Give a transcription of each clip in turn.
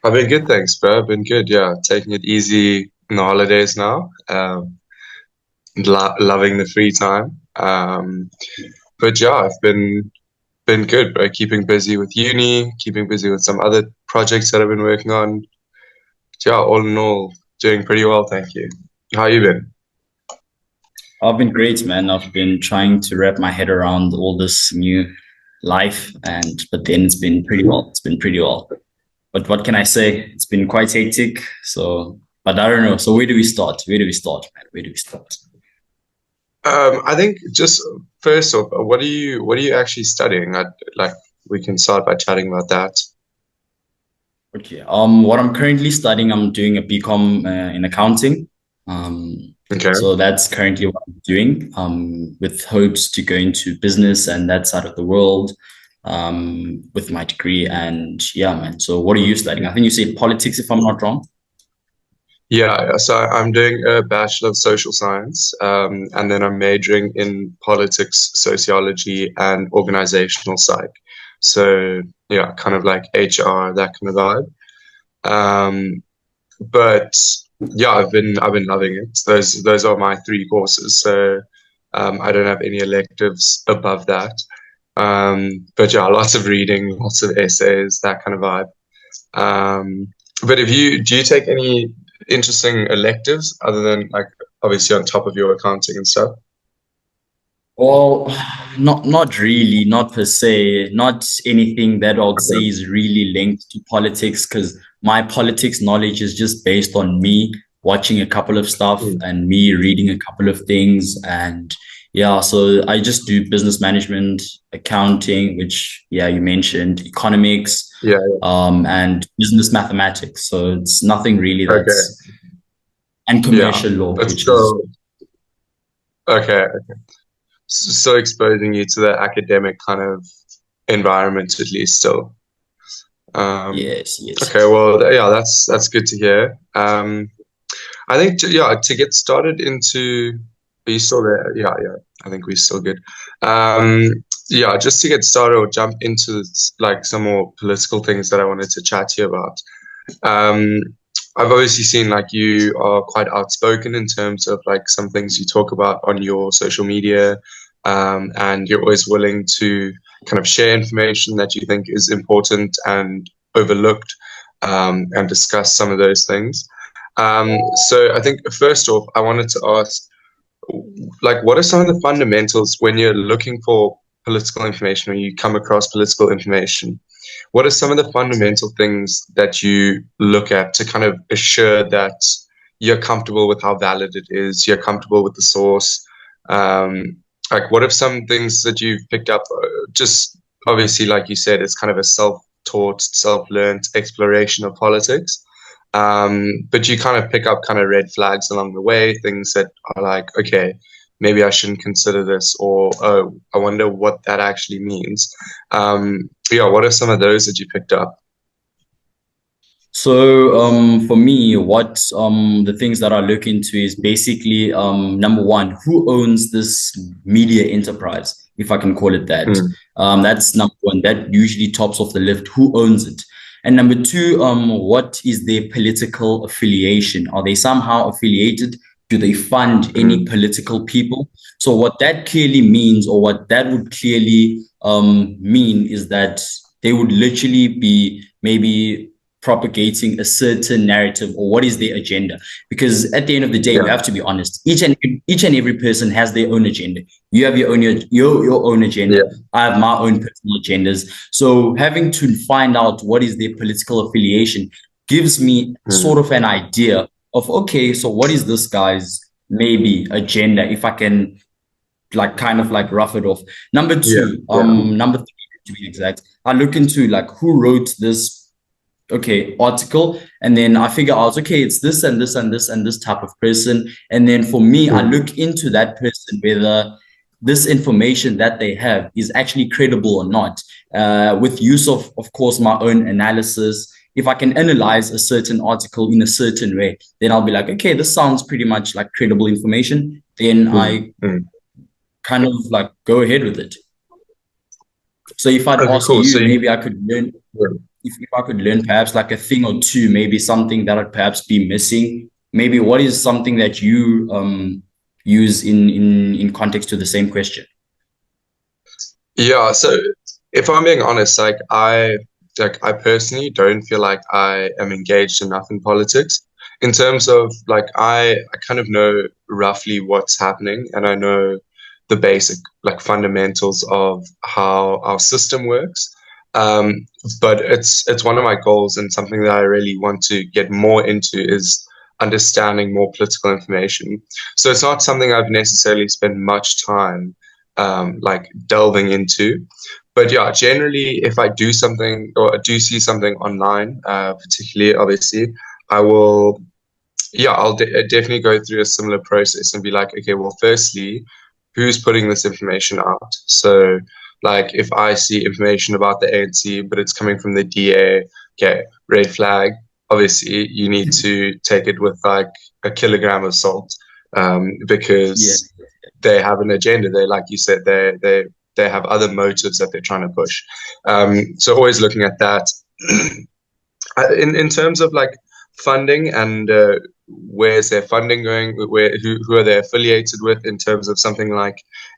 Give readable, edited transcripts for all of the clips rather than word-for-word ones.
I've been good, thanks, bro. I've been good, yeah. Taking it easy in the holidays now. Loving the free time. But yeah, I've been good, bro. Keeping busy with uni, keeping busy with some other projects that I've been working on. Yeah, all in all, doing pretty well, thank you. How you been? I've been great, man. I've been trying to wrap my head around all this new life, and but then it's been pretty well. It's been pretty well. But what can I say? It's been quite hectic. So, but I don't know. So where do we start? Where do we start, man? Where do we start? I think just first off, what are you actually studying? Like we can start by chatting about that. Okay. What I'm currently studying, I'm doing a BCom in accounting. Okay. So that's currently what I'm doing. With hopes to go into business and that side of the world. With my degree, and yeah, man. So what are you studying? I think you said politics, if I'm not wrong. Yeah, so I'm doing a Bachelor of Social Science, and then I'm majoring in politics, sociology, and organizational psych. So yeah, kind of like HR, that kind of vibe. Um, but yeah, I've been loving it. Those are my three courses. So I don't have any electives above that. But yeah, lots of reading, lots of essays, that kind of vibe. But if you do you take any interesting electives other than like obviously on top of your accounting and stuff? Well, not really, not per se, not anything that I would say Okay. is really linked to politics, because my politics knowledge is just based on me watching a couple of stuff Mm. and me reading a couple of things. And yeah, so I just do business management, accounting, which yeah, you mentioned, economics, Yeah. and business mathematics. So it's nothing really Okay. that's, and Yeah. commercial law, But which is, still okay. So exposing you to the academic kind of environment at least still. yes, yes, Okay, yes. well, yeah, that's good to hear. I think to get started into, are you still there? Yeah, yeah. I think we're still good. Um, yeah, just to get started or jump into like some more political things that I wanted to chat to you about. Um, I've obviously seen like you are quite outspoken in terms of like some things you talk about on your social media, and you're always willing to kind of share information that you think is important and overlooked, and discuss some of those things. So I think first off, I wanted to ask, like, what are some of the fundamentals when you're looking for political information, when you come across political information? What are some of the fundamental things that you look at to kind of assure that you're comfortable with how valid it is, you're comfortable with the source? Like, what are some things that you've picked up? Just obviously, like you said, it's kind of a self-taught, self-learned exploration of politics. But you kind of pick up kind of red flags along the way, things that are like, okay, maybe I shouldn't consider this, or oh, I wonder what that actually means. Yeah, what are some of those that you picked up? So for me, what the things that I look into is basically number one, who owns this media enterprise, if I can call it that. Mm, That's number one. That usually tops off the list. Who owns it? And number two, what is their political affiliation? Are they somehow affiliated? Do they fund any mm, political people? So what that clearly means, or what that would clearly mean, is that they would literally be maybe propagating a certain narrative, or what is their agenda. Because at the end of the day, we yeah. have to be honest, each and every person has their own agenda. You have your own agenda, Yeah. I have my own personal agendas. So having to find out what is their political affiliation gives me sort Mm, of an idea of, okay, so what is this guy's maybe agenda, if I can like kind of like rough it off. Number yeah. two, Yeah. number three to be exact, I look into like who wrote this, okay, article, and then I figure out, okay, it's this and this and this and this type of person. And then for me, I Mm, look into that person, whether this information that they have is actually credible or not, with use of course my own analysis. If I can analyze a certain article in a certain way, then I'll be like, okay, this sounds pretty much like credible information, then mm, I mm. kind of like go ahead with it. So if I'd Okay, ask cool. So you, you, maybe I could learn. yeah. if I could learn perhaps like a thing or two, maybe something that would perhaps be missing, maybe what is something that you use in context to the same question? Yeah, so if I'm being honest, I personally don't feel like I am engaged enough in politics. In terms of like I kind of know roughly what's happening, and I know the basic like fundamentals of how our system works. Um, but it's one of my goals, and something that I really want to get more into is understanding more political information. So it's not something I've necessarily spent much time like delving into. But yeah, generally, if I do something or I do see something online, particularly obviously, I will, yeah, definitely go through a similar process and be like, okay, well, firstly, who's putting this information out? So, like, if I see information about the ANC, but it's coming from the DA, okay, red flag. Obviously, you need to take it with like a kilogram of salt, Yeah. because they have an agenda. They, like you said, they have other motives that they're trying to push. So always looking at that. In terms of like funding and where's their funding going, who are they affiliated with in terms of something like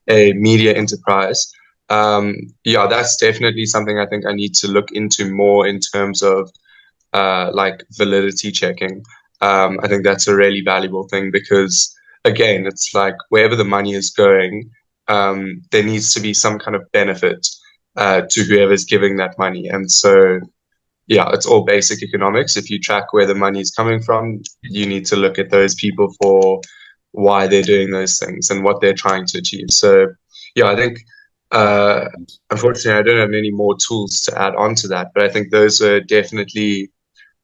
a media enterprise. Yeah, that's definitely something I think I need to look into more in terms of like validity checking. I think that's a really valuable thing because, again, it's like wherever the money is going, there needs to be some kind of benefit to whoever's giving that money. And so, yeah, it's all basic economics. If you track where the money is coming from, you need to look at those people for why they're doing those things and what they're trying to achieve. So, yeah, I think uh, unfortunately, I don't have many more tools to add on to that, but I think those are definitely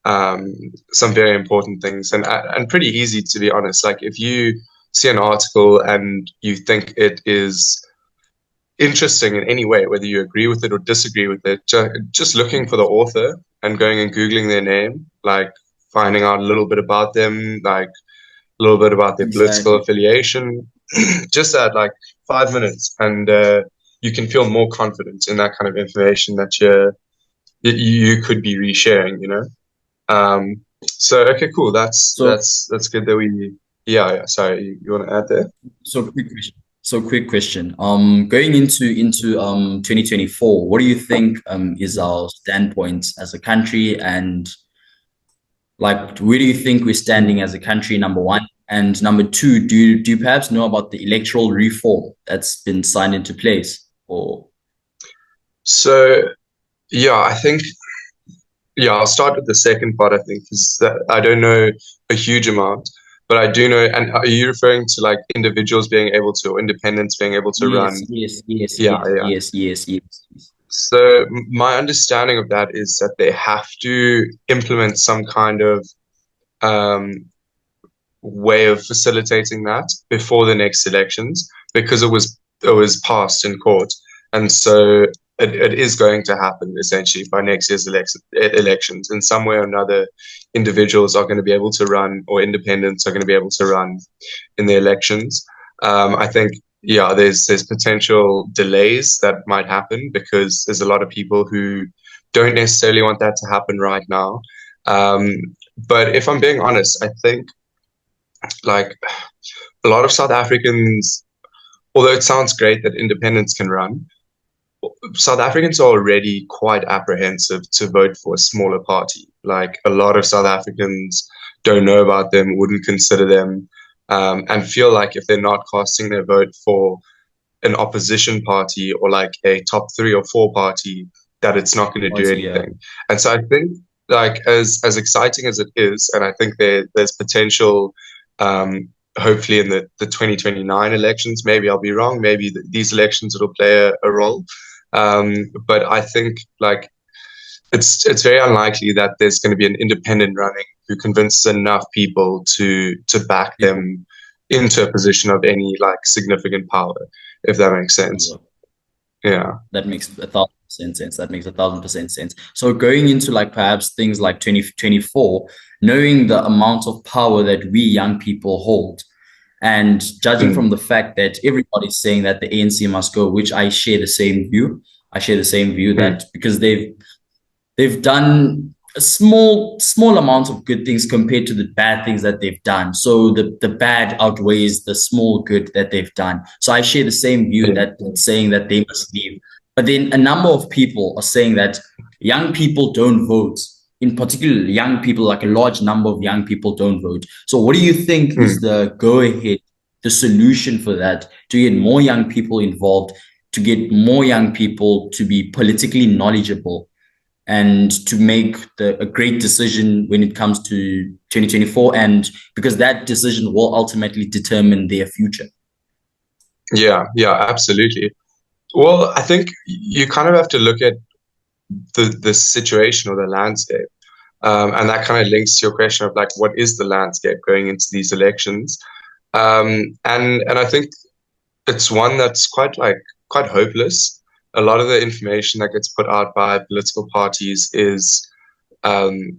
some very important things and pretty easy to be honest. Like if you see an article and you think it is interesting in any way, whether you agree with it or disagree with it, just looking for the author and going and Googling their name, like finding out a little bit about them, like a little bit about their political Exactly. affiliation, just that like 5 minutes, and you can feel more confident in that kind of information that you could be resharing, you know? So okay, cool. So That's good that we yeah. Sorry, you want to add there? so quick question. So quick question. Going into 2024, what do you think is our standpoint as a country, and like where do you think we're standing as a country, number one? And number two, do you perhaps know about the electoral reform that's been signed into place? Or So yeah, I think yeah. I'll start with the second part. I think is that I don't know a huge amount, but I do know. And are you referring to like individuals being able to, or independents being able to yes, run? yes, yes, Yeah, yes, yeah. yes, yes, yes, yes. So my understanding of that is that they have to implement some kind of um, way of facilitating that before the next elections because it was passed in court, and so it is going to happen essentially by next year's elections. In some way or another, individuals are going to be able to run, or independents are going to be able to run in the elections. I think yeah, there's potential delays that might happen because there's a lot of people who don't necessarily want that to happen right now. Um, but if I'm being honest, I think like a lot of South Africans, although it sounds great that independents can run, South Africans are already quite apprehensive to vote for a smaller party. Like a lot of South Africans don't know about them, wouldn't consider them, and feel like if they're not casting their vote for an opposition party or like a top 3 or 4 party, that it's not going to do Yeah. anything. And so I think like as exciting as it is, and I think there's potential, um, hopefully in the 2029 elections, maybe I'll be wrong, maybe these elections it'll play a role. But I think like it's very unlikely that there's going to be an independent running who convinces enough people to back Yeah. them into a position of any like significant power, if that makes sense. Yeah. That makes 1,000% sense. That makes 1,000% sense. So going into like perhaps things like 2024, knowing the amount of power that we young people hold, and judging Mm. from the fact that everybody's saying that the ANC must go, which I share the same view. I share the same view Mm. that because they've done a small amount of good things compared to the bad things that they've done. So the bad outweighs the small good that they've done. So I share the same view Yeah. that saying that they must leave. But then a number of people are saying that young people don't vote. In particular, young people, like a large number of young people don't vote. So what do you think is Mm. the go ahead, the solution for that, to get more young people involved, to get more young people to be politically knowledgeable and to make a great decision when it comes to 2024, and because that decision will ultimately determine their future? Yeah, yeah, absolutely. Well, I think you kind of have to look at the situation or the landscape. And that kind of links to your question of like, what is the landscape going into these elections? And I think it's one that's quite hopeless. A lot of the information that gets put out by political parties is um,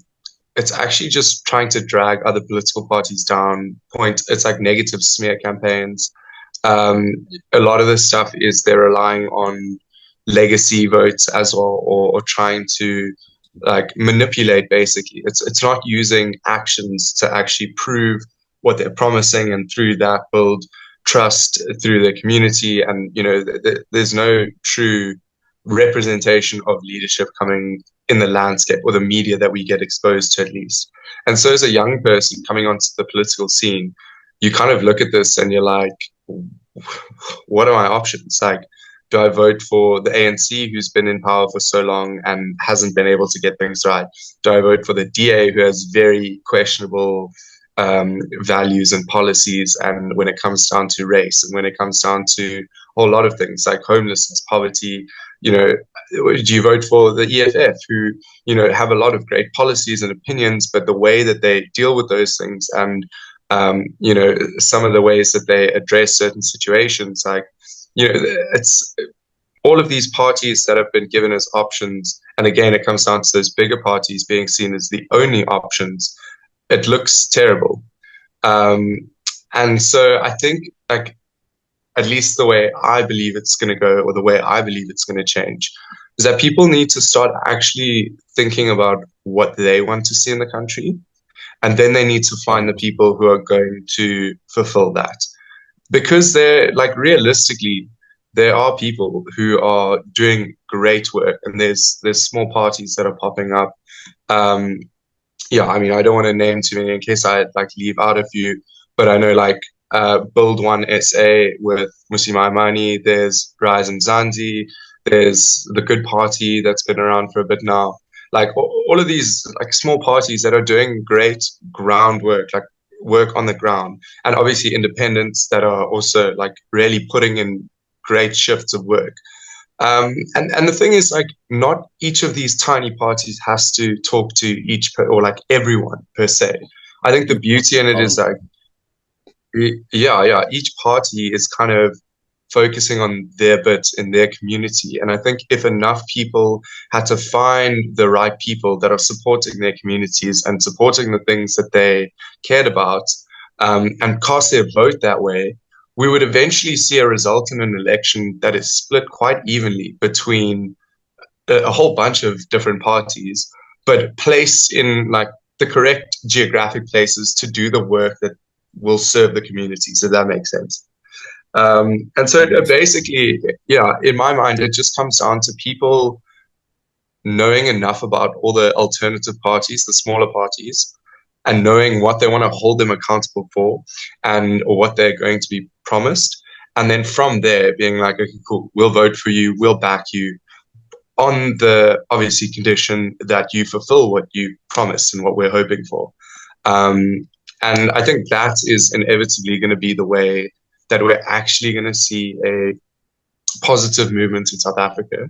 it's actually just trying to drag other political parties down. It's like negative smear campaigns. A lot of this stuff is they're relying on legacy votes as well, or trying to like manipulate. Basically, it's not using actions to actually prove what they're promising, and through that build trust through the community. And there's no true representation of leadership coming in the landscape or the media that we get exposed to, at least. And so as a young person coming onto the political scene, you kind of look at this and you're like, what are my options? Like, do I vote for the ANC, who's been in power for so long and hasn't been able to get things right? Do I vote for the DA, who has very questionable values and policies, and when it comes down to race, and when it comes down to a whole lot of things like homelessness, poverty, do you vote for the EFF, who have a lot of great policies and opinions, but the way that they deal with those things, and some of the ways that they address certain situations, like it's all of these parties that have been given as options, and again it comes down to those bigger parties being seen as the only options. It looks terrible. um and so I think, like, at least the way I believe it's going to go, or the way I believe it's going to change, is that people need to start actually thinking about what they want to see in the country. And then they need to find the people who are going to fulfill that. Because they're like, realistically, there are people who are doing great work, and there's small parties that are popping up. Um, yeah, I mean, I don't want to name too many in case I like leave out a few, but I know like Build One SA with Musi Maimani, there's Rise and Zanzi, there's the Good Party that's been around for a bit now. Like all of these like small parties that are doing great groundwork, like work on the ground, and obviously independents that are also like really putting in great shifts of work. And the thing is, like, not each of these tiny parties has to talk to or like everyone per se. I think the beauty in it is like, yeah, each party is kind of focusing on their bit in their community. And I think if enough people had to find the right people that are supporting their communities and supporting the things that they cared about, and cast their vote that way, we would eventually see a result in an election that is split quite evenly between a whole bunch of different parties, but placed in like the correct geographic places to do the work that will serve the community. So that makes sense. And so basically, yeah, in my mind, it just comes down to people knowing enough about all the alternative parties, the smaller parties, and knowing what they want to hold them accountable for, and or what they're going to be promised. And then from there being like, okay, cool, we'll vote for you, we'll back you, on the obviously condition that you fulfill what you promised and what we're hoping for. And I think that is inevitably going to be the way that we're actually going to see a positive movement in South Africa.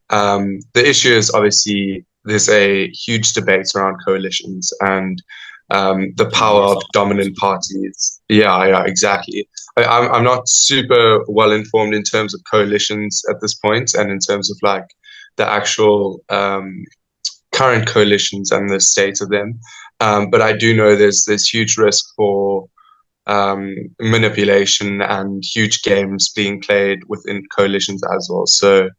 The issue is obviously there's a huge debate around coalitions and the power of dominant parties. Yeah, exactly. I'm not super well informed in terms of coalitions at this point, and in terms of like the actual current coalitions and the state of them. But I do know there's huge risk for manipulation and huge games being played within coalitions as well. So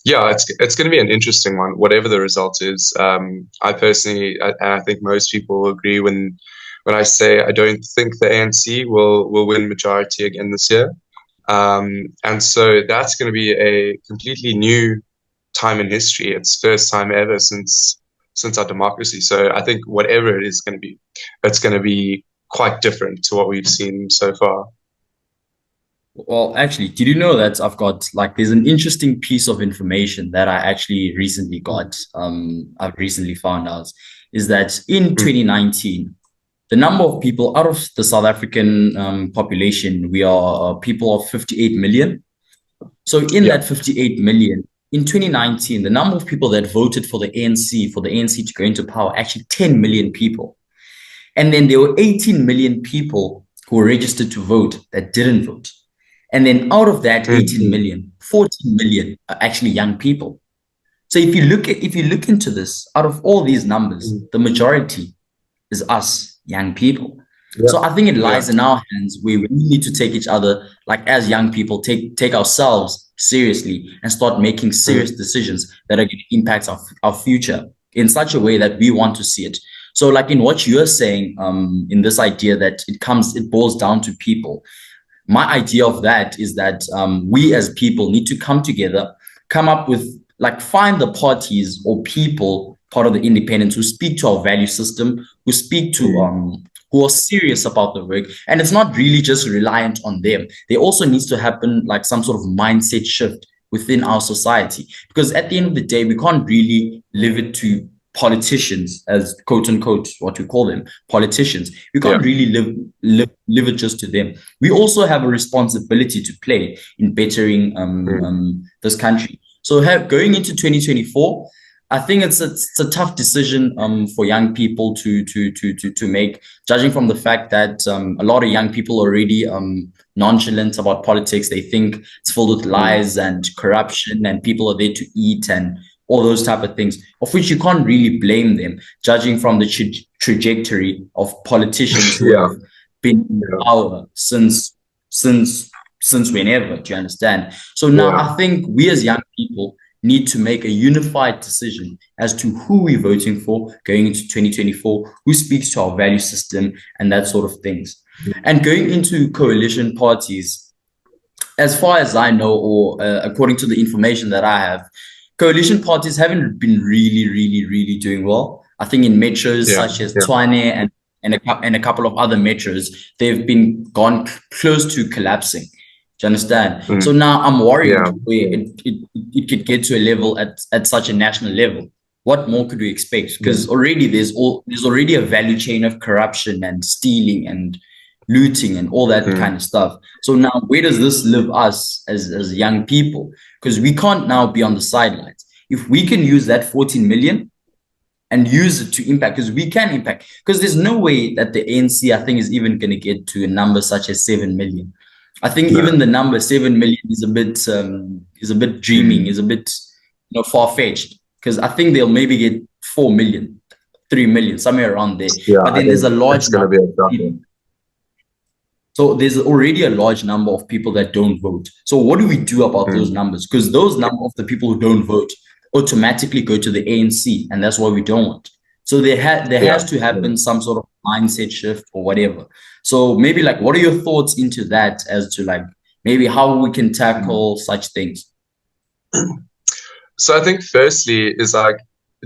Yeah, it's going to be an interesting one, whatever the result is. I personally, and I think most people will agree when I say I don't think the ANC will win majority again this year. And so that's going to be a completely new time in history. It's first time ever since our democracy. So I think whatever it is going to be, it's going to be quite different to what we've seen so far. Well, actually, did you know that there's an interesting piece of information that I actually recently got, I've recently found out, is that in Mm. 2019, the number of people out of the South African population, we are people of 58 million. So in Yeah. that 58 million, in 2019, the number of people that voted for the ANC to go into power, actually 10 million people. And then there were 18 million people who were registered to vote that didn't vote. And then out of that 18 Mm. million, 14 million are actually young people. So if you look into this, out of all these numbers, Mm. the majority is us, young people. Yeah. So I think it Yeah. lies in our hands where we need to take each other, like as young people, take ourselves seriously and start making serious Mm. decisions that are going to impact our future in such a way that we want to see it. So like in what you're saying, in this idea that it boils down to people. My idea of that is that we as people need to come together, come up with, like, find the parties or people part of the independence who speak to our value system, who speak to Mm. who are serious about the work. And it's not really just reliant on them. There also needs to happen like some sort of mindset shift within our society, because at the end of the day, we can't really live it to politicians, as quote unquote what we call them, politicians. We Yeah. can't really live it just to them. We also have a responsibility to play in bettering Mm. this country. So going into 2024, I think it's a tough decision for young people to make, judging from the fact that a lot of young people are already nonchalant about politics. They think it's filled with Mm. lies and corruption, and people are there to eat and all those type of things, of which you can't really blame them, judging from the trajectory of politicians who Yeah. have been in Yeah. power since since whenever. Do you understand? So now Yeah. I think we as young people need to make a unified decision as to who we're voting for going into 2024, who speaks to our value system and that sort of things. And going into coalition parties, as far as I know, or according to the information that I have, coalition parties haven't been really doing well. I think in metros Yeah. such as Yeah. Tshwane and a couple of other metros, they've been gone close to collapsing. Do you understand? Mm. So now I'm worried Yeah. where it could get to a level at such a national level. What more could we expect? Because Mm. already there's already a value chain of corruption and stealing and looting and all that Mm. kind of stuff. So now where does this leave us as young people? Because we can't now be on the sidelines. If we can use that 14 million and use it to impact, because we can impact, because there's no way that the ANC, I think, is even going to get to a number such as 7 million. I think No. even the number 7 million is a bit dreaming, Mm. is a bit far-fetched, because I think they'll maybe get 4 million, 3 million, somewhere around there. Yeah. But I then there's think a large it's going to number be a of struggle. people. So there's already a large number of people that don't vote. So what do we do about those Mm. numbers? Because those number of the people who don't vote automatically go to the ANC, and that's what we don't want. So there Yeah. has to happen some sort of mindset shift or whatever. So maybe, like, what are your thoughts into that as to, like, maybe how we can tackle such things? So I think firstly is like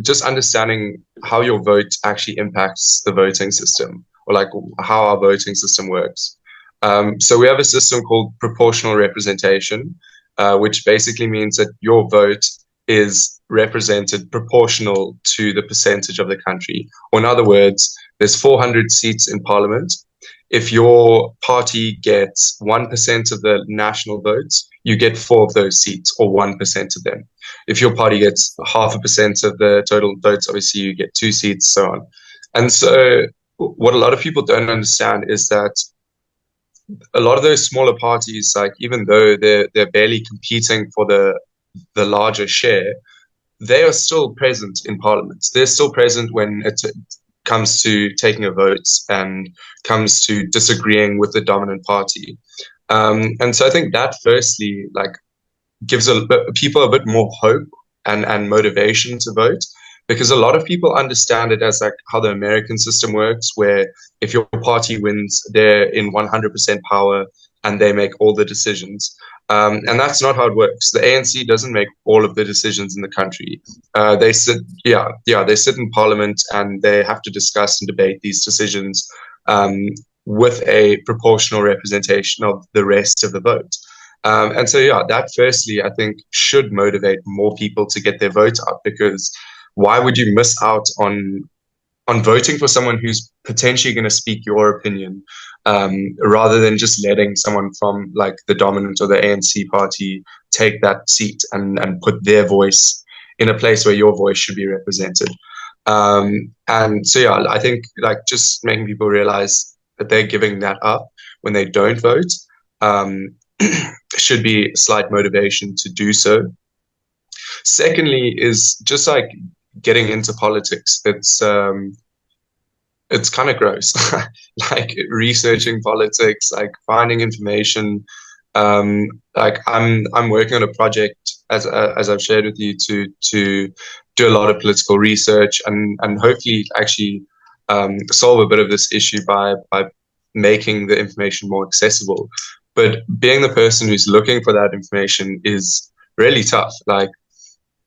just understanding how your vote actually impacts the voting system, or like how our voting system works. So we have a system called proportional representation, which basically means that your vote is represented proportional to the percentage of the country. Or in other words, there's 400 seats in parliament. If your party gets 1% of the national votes, you get 4 of those seats, or 1% of them. If your party gets 0.5% of the total votes, obviously you get 2 seats, so on. And so what a lot of people don't understand is that a lot of those smaller parties, like, even though they're barely competing for the larger share, they are still present in parliament. They're still present when it comes to taking a vote and comes to disagreeing with the dominant party. And so I think that firstly, like, gives people a bit more hope and motivation to vote, because a lot of people understand it as like how the American system works, where if your party wins, they're in 100% power and they make all the decisions. And that's not how it works. The ANC doesn't make all of the decisions in the country. They sit, they sit in parliament and they have to discuss and debate these decisions with a proportional representation of the rest of the vote. And so, that firstly, I think should motivate more people to get their vote out, because why would you miss out on voting for someone who's potentially going to speak your opinion, rather than just letting someone from like the dominant or the ANC party take that seat and put their voice in a place where your voice should be represented. And so, I think like just making people realize that they're giving that up when they don't vote should be a slight motivation to do so. Secondly, is just like getting into politics. It's kind of gross, like researching politics, like finding information. Like I'm working on a project, as I've shared with you, to do a lot of political research and hopefully actually solve a bit of this issue by making the information more accessible. But being the person who's looking for that information is really tough. Like,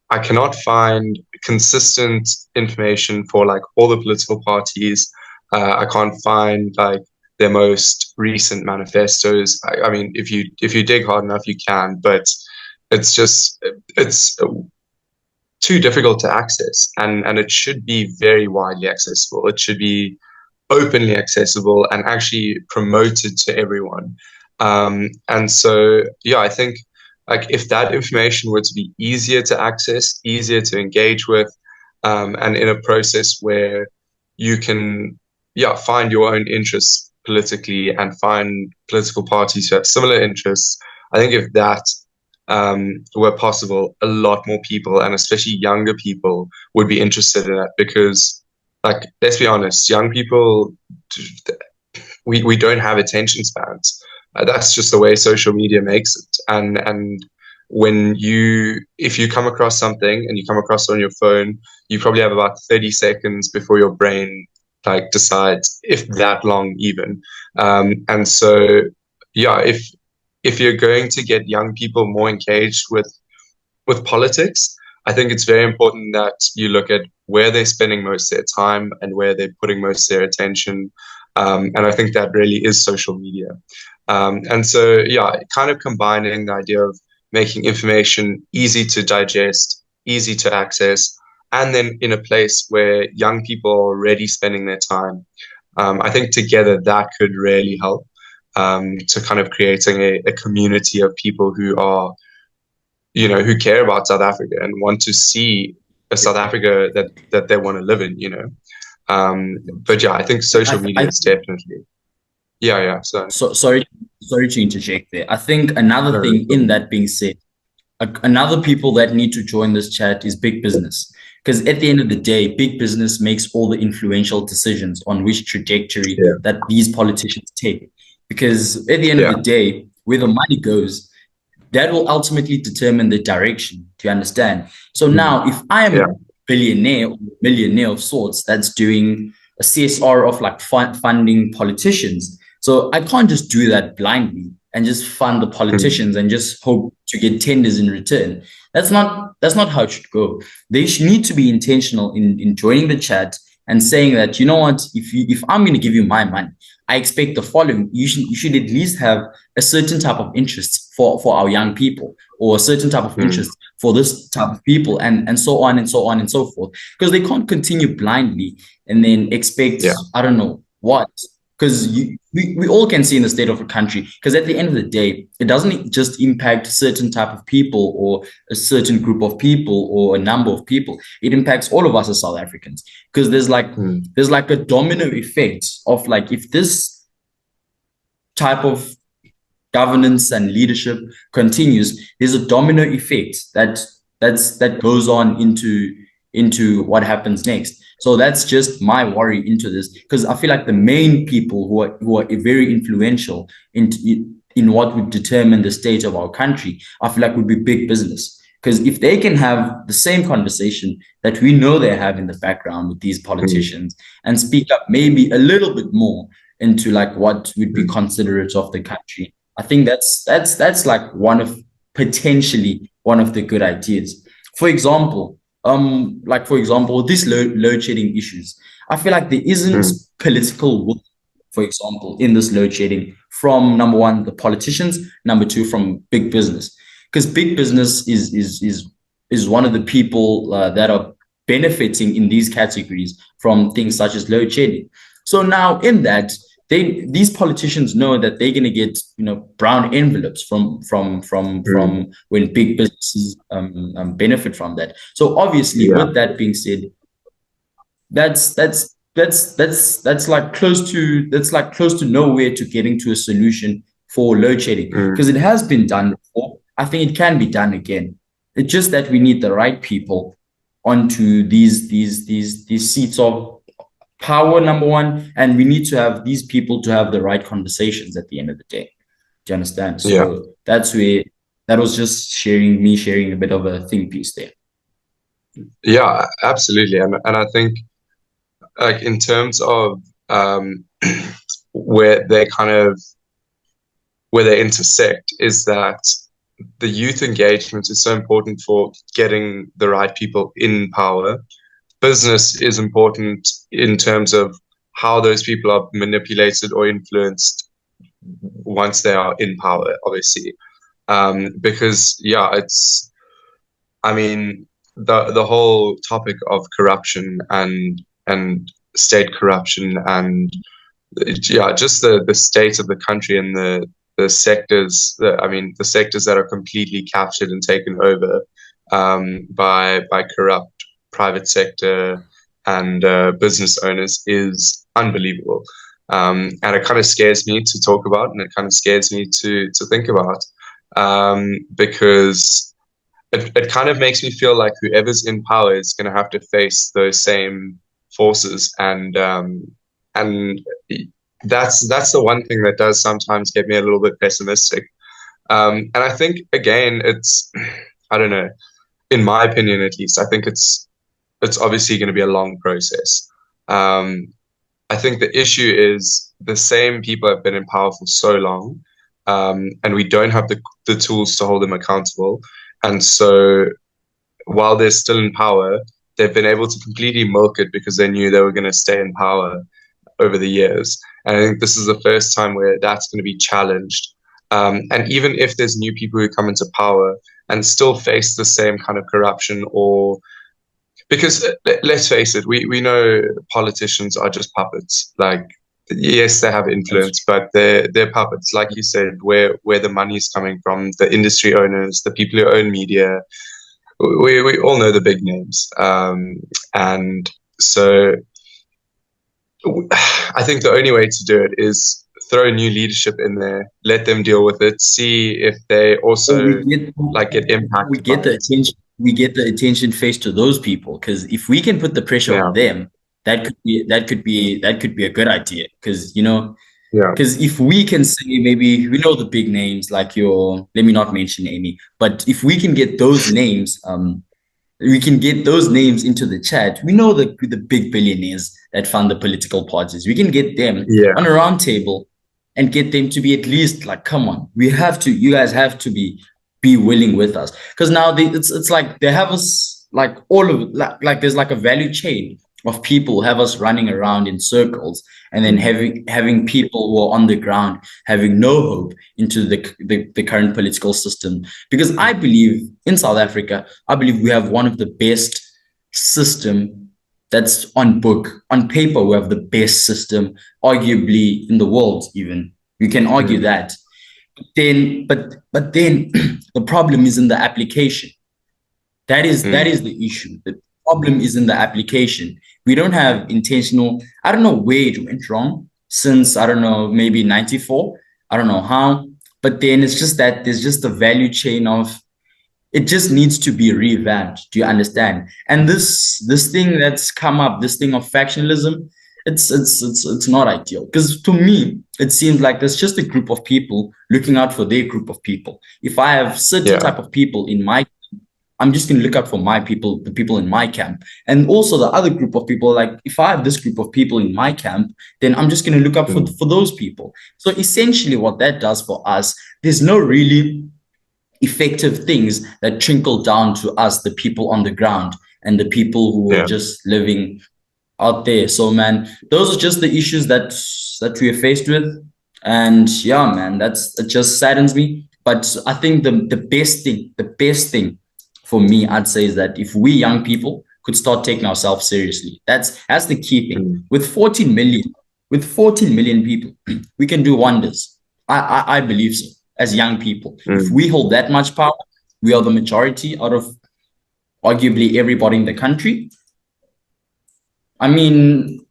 I cannot find consistent information for like all the political parties. I can't find like their most recent manifestos. I mean, if you dig hard enough, you can, but it's too difficult to access, and it should be very widely accessible. It should be openly accessible and actually promoted to everyone. And so, I think like if that information were to be easier to access, easier to engage with, and in a process where you can, find your own interests politically and find political parties who have similar interests, I think if that were possible, a lot more people, and especially younger people, would be interested in that. Because, like, let's be honest, young people, we don't have attention spans. That's just the way social media makes it. And when if you come across something and you come across it on your phone, you probably have about 30 seconds before your brain like decides, if that long even. And so, if you're going to get young people more engaged with politics, I think it's very important that you look at where they're spending most of their time and where they're putting most of their attention. And I think that really is social media. And so, kind of combining the idea of making information easy to digest, easy to access, and then in a place where young people are already spending their time. I think together that could really help to kind of creating a community of people who are, who care about South Africa and want to see a South Africa that they want to live in, But I think social media is definitely. So sorry to interject there. I think another thing in that being said, another people that need to join this chat is big business. Because at the end of the day, big business makes all the influential decisions on which trajectory that these politicians take. Because at the end of the day, where the money goes, that will ultimately determine the direction. Do you understand? So now, if I am a billionaire or millionaire of sorts that's doing a CSR of like funding politicians, so I can't just do that blindly and just fund the politicians and just hope to get tenders in return. That's not how it should go. They need to be intentional in joining the chat and saying that, you know what, if I'm going to give you my money, I expect the following. You should at least have a certain type of interest for our young people, or a certain type of interest for this type of people, and so on and so on and so forth. Because they can't continue blindly and then expect, I don't know what. Because we all can see in the state of a country, because at the end of the day, it doesn't just impact a certain type of people or a certain group of people or a number of people. It impacts all of us as South Africans, because there's like a domino effect of like, if this type of governance and leadership continues, there's a domino effect that goes on into what happens next. So that's just my worry into this, because I feel like the main people who are very influential in in what would determine the state of our country, I feel like would be big business. Because if they can have the same conversation that we know they have in the background with these politicians and speak up maybe a little bit more into like what would be considerate of the country, I think that's like potentially one of the good ideas. For example, these load shedding issues, I feel like there isn't political will, for example, in this load shedding from number one, the politicians, number two, from big business. Because big business is one of the people that are benefiting in these categories from things such as load shedding. So now in that, these politicians know that they're going to get brown envelopes from when big businesses benefit from that. So obviously, with that being said, that's like close to nowhere to getting to a solution for load shedding, because it has been done before. I think it can be done again. It's just that we need the right people onto these seats of power, number one, and we need to have these people to have the right conversations at the end of the day. Do you understand? So that's where that was just sharing a bit of a think piece there. Yeah, absolutely. And I think like in terms of where they intersect is that the youth engagement is so important for getting the right people in power. Business is important in terms of how those people are manipulated or influenced once they are in power, obviously. Because I mean, the whole topic of corruption and state corruption and just the state of the country and the sectors the sectors that are completely captured and taken over by corrupt private sector and business owners is unbelievable. And it kind of scares me to talk about, and it kind of scares me to think about, because it kind of makes me feel like whoever's in power is going to have to face those same forces, and that's the one thing that does sometimes get me a little bit pessimistic. And I think again, I don't know, in my opinion at least, I think it's obviously going to be a long process. I think the issue is the same people have been in power for so long, and we don't have the tools to hold them accountable. And so while they're still in power, they've been able to completely milk it because they knew they were going to stay in power over the years. And I think this is the first time where that's going to be challenged. And even if there's new people who come into power and still face the same kind of corruption, because let's face it, we know politicians are just puppets. Like, yes, they have influence, but they're puppets. Like you said, where the money's coming from, the industry owners, the people who own media, we all know the big names. And so I think the only way to do it is throw new leadership in there, let them deal with it, see if they also get impacted. We get the attention faced to those people, because if we can put the pressure on them, that could be a good idea. Because because if we can say, maybe we know the big names like let me not mention any, but if we can get those names, into the chat. We know the big billionaires that fund the political parties. We can get them on a round table and get them to be at least like, come on, you guys have to be willing with us. Because now it's like they have us like all of like there's like a value chain of people have us running around in circles, and then having people who are on the ground having no hope into the current political system. Because I believe in South Africa, we have one of the best system that's on paper. We have the best system, arguably in the world. Even you can argue that. But then the problem is in the application. That is the issue. The problem is in the application. We don't have intentional. I don't know where it went wrong since, I don't know, maybe 94. I don't know how. But then it's just that there's just a value chain of it just needs to be revamped. Do you understand? And this thing that's come up, this thing of factionalism, it's not ideal, because to me it seems like there's just a group of people looking out for their group of people. If I have certain Yeah. type of people in my, I'm just going to look out for my people, the people in my camp. And also the other group of people, like if I have this group of people in my camp, then I'm just going to look out for those people. So essentially what that does for us, there's no really effective things that trickle down to us, the people on the ground and the people who are just living out there. So man, those are just the issues that we are faced with. And yeah, man, it just saddens me. But I think the best thing for me, I'd say, is that if we young people could start taking ourselves seriously, that's the key thing. With 14 million people, we can do wonders. I believe so. As young people, if we hold that much power, we are the majority out of arguably everybody in the country. I mean,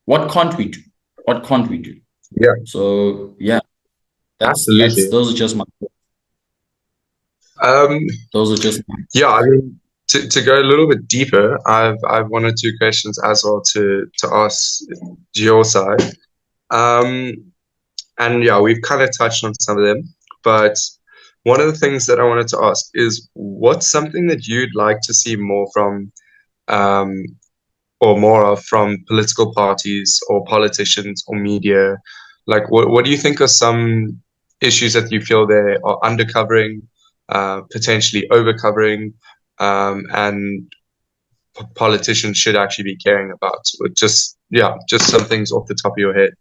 what can't we do? What can't we do? Yeah. So yeah, Absolutely. those are just my those are just my Yeah, I mean, to go a little bit deeper, I've one or two questions as well to ask your side. And yeah, we've kind of touched on some of them, but one of the things that I wanted to ask is what's something that you'd like to see more from or more of from political parties or politicians or media? Like, what do you think are some issues that you feel they are undercovering, potentially overcovering, and politicians should actually be caring about? Just some things off the top of your head.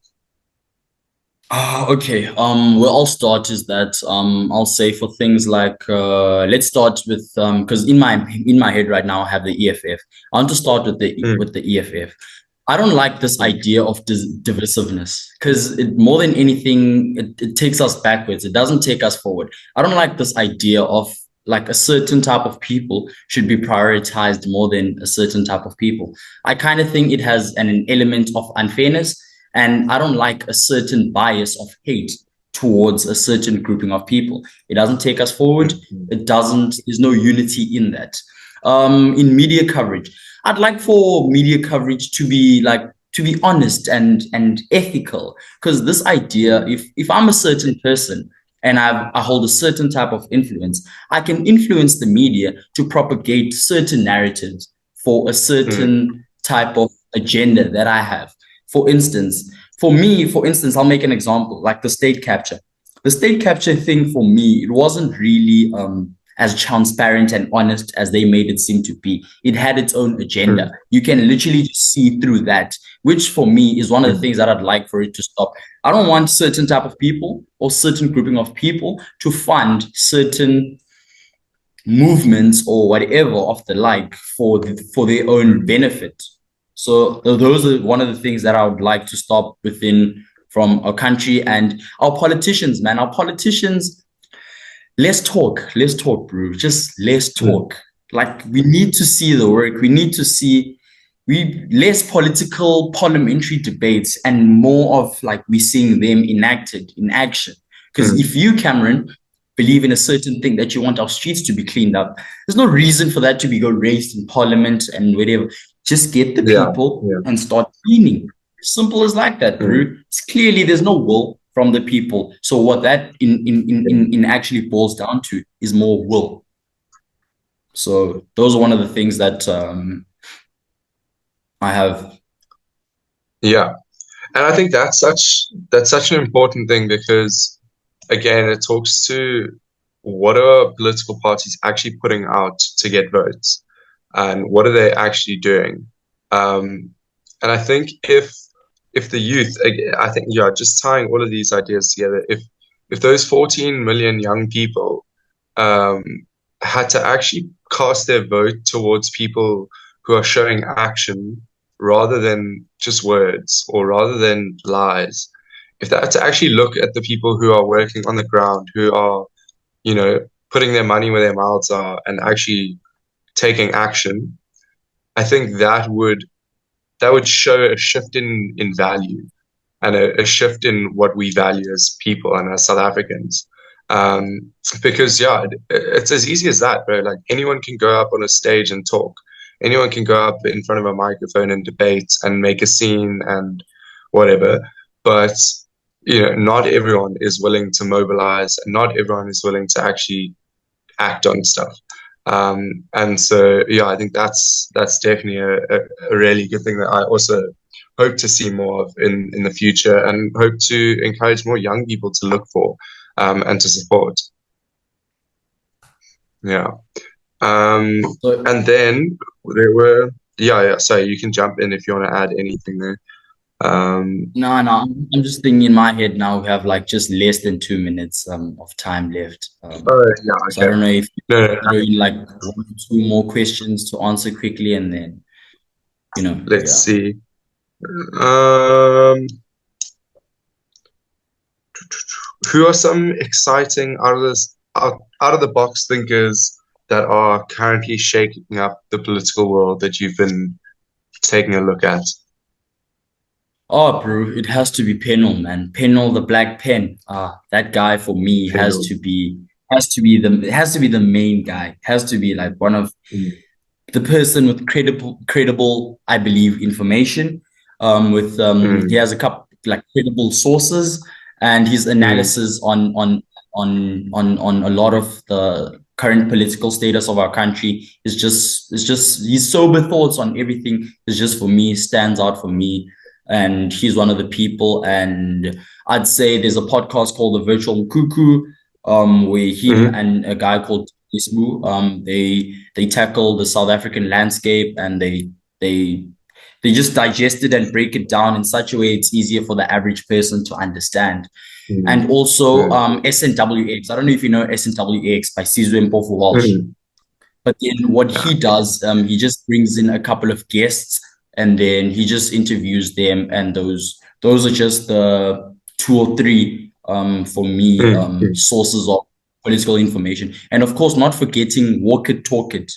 Okay. Where I'll start is that I'll say for things like let's start with because in my head right now I have the EFF. I want to start with the EFF. I don't like this idea of divisiveness, because more than anything, it takes us backwards. It doesn't take us forward. I don't like this idea of like a certain type of people should be prioritized more than a certain type of people. I kind of think it has an element of unfairness, and I don't like a certain bias of hate towards a certain grouping of people. It doesn't take us forward. There's no unity in that. In media coverage, I'd like for media coverage to be honest and ethical, because this idea, if I'm a certain person and I hold a certain type of influence, I can influence the media to propagate certain narratives for a certain type of agenda that I have. For instance, I'll make an example, like the state capture. The state capture thing, for me, it wasn't really as transparent and honest as they made it seem to be. It had its own agenda. You can literally just see through that, which for me is one of the things that I'd like for it to stop. I don't want certain type of people or certain grouping of people to fund certain movements or whatever of the like for their own benefit. So those are one of the things that I would like to stop within from our country. And our politicians, man, let's talk, bro. Just let's talk. Like, we need to see the work. We need to see less political parliamentary debates and more of like we seeing them enacted in action. Because if you, Cameron, believe in a certain thing that you want our streets to be cleaned up, there's no reason for that to be raised in parliament and whatever. Just get the people and start cleaning. Simple as like that, bro. It's clearly there's no will from the people. So what that in actually boils down to is more will. So those are one of the things that I have. Yeah, and I think that's such an important thing, because again, it talks to what are political parties actually putting out to get votes, and what are they actually doing. And I think if the youth, I think, just tying all of these ideas together, if those 14 million young people had to actually cast their vote towards people who are showing action rather than just words or rather than lies, if they had to actually look at the people who are working on the ground, who are, putting their money where their mouths are and actually taking action, I think that would show a shift in value, and a shift in what we value as people and as South Africans. Because it's as easy as that, bro. Like, anyone can go up on a stage and talk. anyone can go up in front of a microphone and debate and make a scene and whatever. But not everyone is willing to mobilize, and not everyone is willing to actually act on stuff. And so, yeah, I think that's definitely a really good thing that I also hope to see more of in the future, and hope to encourage more young people to look for and to support. Yeah. And then there were, yeah. So you can jump in if you want to add anything there. No, I'm just thinking in my head now. We have like just less than 2 minutes of time left. Oh, yeah. Okay. So I don't know if no. like 1 or 2 more questions to answer quickly, and then Let's see. Who are some exciting out of the box thinkers that are currently shaking up the political world that you've been taking a look at? Oh, bro, it has to be Pennell, man. Pennell, the black pen. That guy for me has to be the main guy. Has to be like one of the person with credible, I believe, information. He has a couple like credible sources, and his analysis on a lot of the current political status of our country is just his sober thoughts on everything is just, for me, stands out for me. And he's one of the people. And I'd say there's a podcast called The Virtual Cuckoo, where him and a guy called Ismu, they tackle the South African landscape, and they just digest it and break it down in such a way it's easier for the average person to understand. And also SNWX. I don't know if you know SNWX by Sizwe Mpofu Walsh. But then what he does, he just brings in a couple of guests, and then he just interviews them, and those are just the 2 or 3 for me sources of political information. And of course, not forgetting Walk It Talk It,